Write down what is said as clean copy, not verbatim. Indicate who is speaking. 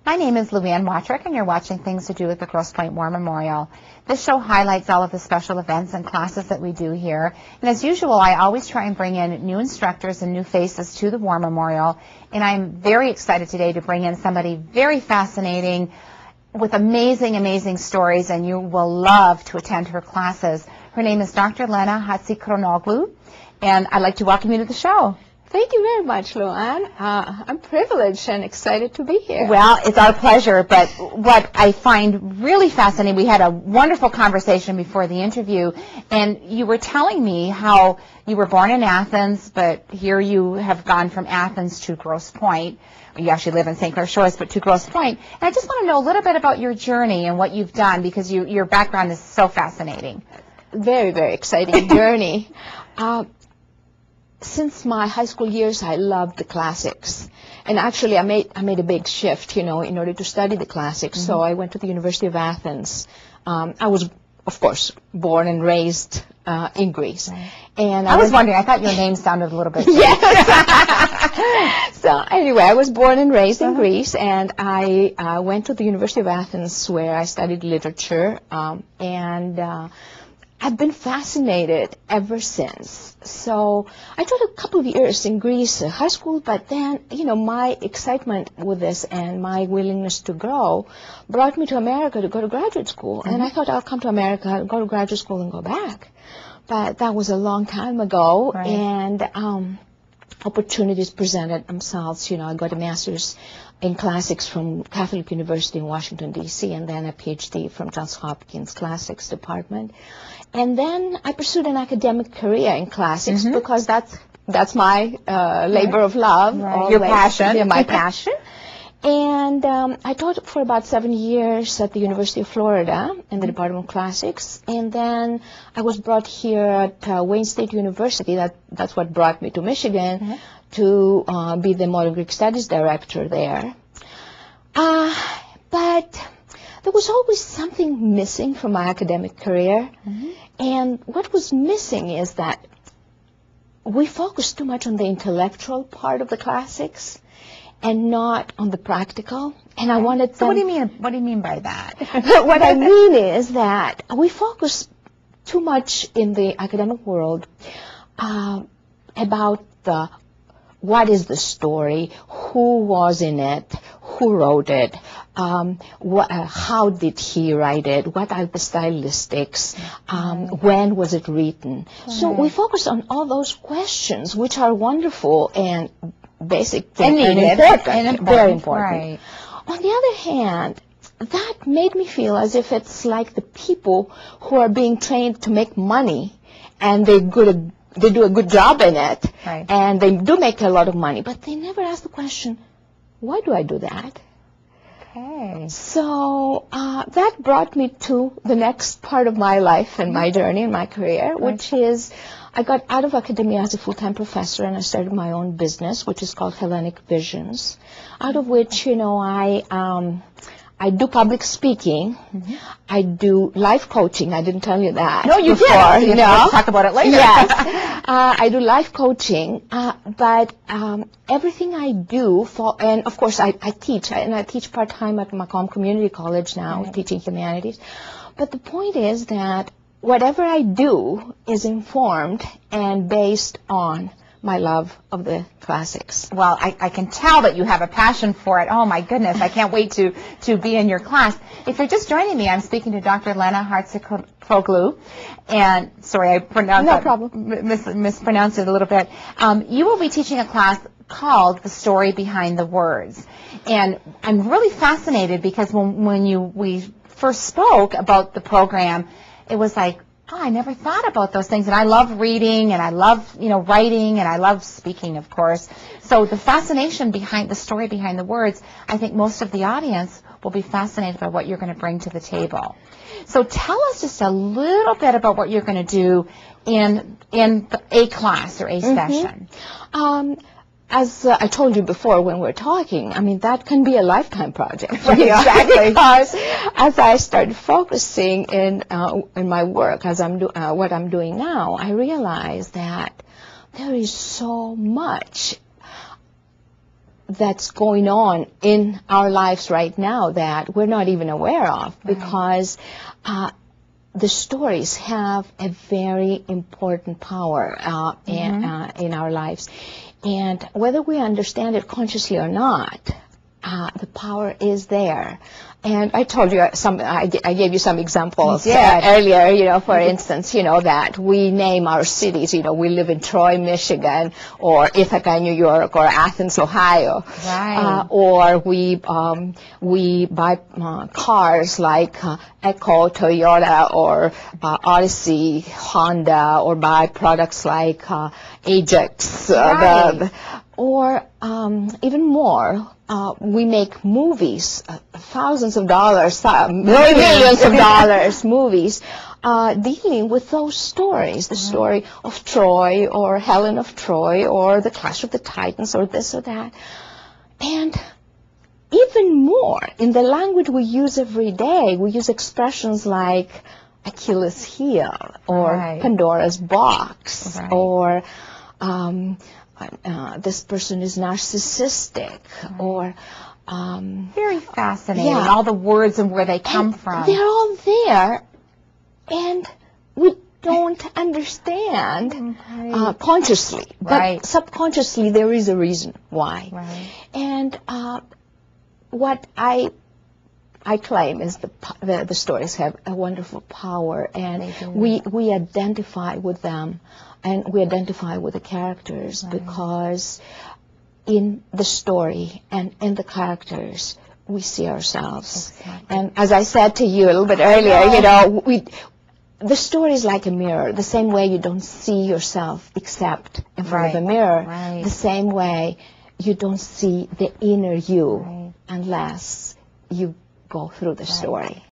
Speaker 1: My name is Luann Watrick, and you're watching Things to Do with the Grosse Pointe War Memorial. This show highlights all of the special events and classes that we do here. And as usual, I always try and bring in new instructors and new faces to the War Memorial. And I'm very excited today to bring in somebody very fascinating with amazing, amazing stories, and you will love to attend her classes. Her name is Dr. Lena Hatzichronoglou, and I'd like to welcome you to the show.
Speaker 2: Thank you very much, Luann. I'm privileged and excited to be here.
Speaker 1: Well, it's our pleasure, but what I find really fascinating, we had a wonderful conversation before the interview, and you were telling me how you were born in Athens, but here you have gone from Athens to Grosse Pointe. You actually live in St. Clair Shores, but to Grosse Pointe. And I just want to know a little bit about your journey and what you've done, because your background is so fascinating.
Speaker 2: Very, very exciting journey. Since my high school years, I loved the classics. And actually, I made a big shift, in order to study the classics. Mm-hmm. So I went to the University of Athens. I was, of course, born and raised in Greece.
Speaker 1: Right.
Speaker 2: And
Speaker 1: I was wondering, I thought your name sounded a little bit...
Speaker 2: Yes. So anyway, I was born and raised in Greece, and I went to the University of Athens where I studied literature, and I've been fascinated ever since. So I taught a couple of years in Greece, high school, but then, my excitement with this and my willingness to grow brought me to America to go to graduate school. Mm-hmm. And I thought I'll come to America, go to graduate school, and go back. But that was a long time ago, right. And opportunities presented themselves. I got a master's in classics from Catholic University in Washington, D.C., and then a PhD from Johns Hopkins Classics Department. And then I pursued an academic career in classics because that's my labor of love.
Speaker 1: Right. Your passion.
Speaker 2: Yeah, my passion. And I taught for about 7 years at the University of Florida in the Department of Classics. And then I was brought here at Wayne State University. That's what brought me to Michigan to be the Modern Greek Studies Director there. But there was always something missing from my academic career. And what was missing is that we focused too much on the intellectual part of the classics and not on the practical. And I wanted
Speaker 1: So what do you mean by that?
Speaker 2: What I mean is that we focus too much in the academic world about what is the story, who was in it, who wrote it, how did he write it, what are the stylistics, when was it written. So we focus on all those questions, which are wonderful and basic and important, very important.
Speaker 1: Right.
Speaker 2: On the other hand, that made me feel as if it's like the people who are being trained to make money, and they do a good job in it,
Speaker 1: right.
Speaker 2: And they do make a lot of money, but they never ask the question, why do I do that?
Speaker 1: Okay.
Speaker 2: So that brought me to the next part of my life and my journey and my career, which is I got out of academia as a full-time professor, and I started my own business, which is called Hellenic Visions, out of which, I do public speaking. I do life coaching. I didn't tell you that.
Speaker 1: No, you
Speaker 2: before,
Speaker 1: did. We'll talk about it later.
Speaker 2: Yes. I do life coaching, but everything I do, and of course I teach, and I teach part-time at Macomb Community College now, teaching humanities. But the point is that whatever I do is informed and based on my love of the classics.
Speaker 1: Well, I can tell that you have a passion for it. Oh, my goodness. I can't wait to be in your class. If you're just joining me, I'm speaking to Dr. Lena Hatzichronoglou. And, sorry, I pronounced
Speaker 2: No problem.
Speaker 1: mispronounced it a little bit. You will be teaching a class called The Story Behind the Words. And I'm really fascinated because when we first spoke about the program, it was like, oh, I never thought about those things. And I love reading, and I love, writing, and I love speaking, of course. So the fascination behind the story behind the words, I think most of the audience will be fascinated by what you're going to bring to the table. So tell us just a little bit about what you're going to do in a class or a session.
Speaker 2: As I told you before when we were talking, that can be a lifetime project.
Speaker 1: Exactly.
Speaker 2: Because as I started focusing in my work, as what I'm doing now, I realized that there is so much that's going on in our lives right now that we're not even aware of, because the stories have a very important power in our lives. And whether we understand it consciously or not, the power is there. And I told you I gave you some examples earlier, for instance, that we name our cities, we live in Troy, Michigan, or Ithaca, New York, or Athens, Ohio.
Speaker 1: Right.
Speaker 2: Or we buy cars like Echo, Toyota, or Odyssey, Honda, or buy products like Ajax, or even more. We make movies, thousands of dollars, millions of dollars movies, dealing with those stories, the story of Troy, or Helen of Troy, or the Clash of the Titans, or this or that. And even more, in the language we use every day, we use expressions like Achilles' heel, or Pandora's box, or this person is narcissistic, or
Speaker 1: very fascinating. All the words and where they come from.
Speaker 2: They're all there, and we don't understand consciously, but subconsciously there is a reason why. And what I claim is the stories have a wonderful power, and we identify with them. And we identify with the characters because in the story and in the characters, we see ourselves. And as I said to you a little bit earlier, the story is like a mirror. The same way you don't see yourself except in front of a mirror, the same way you don't see the inner you unless you go through the story.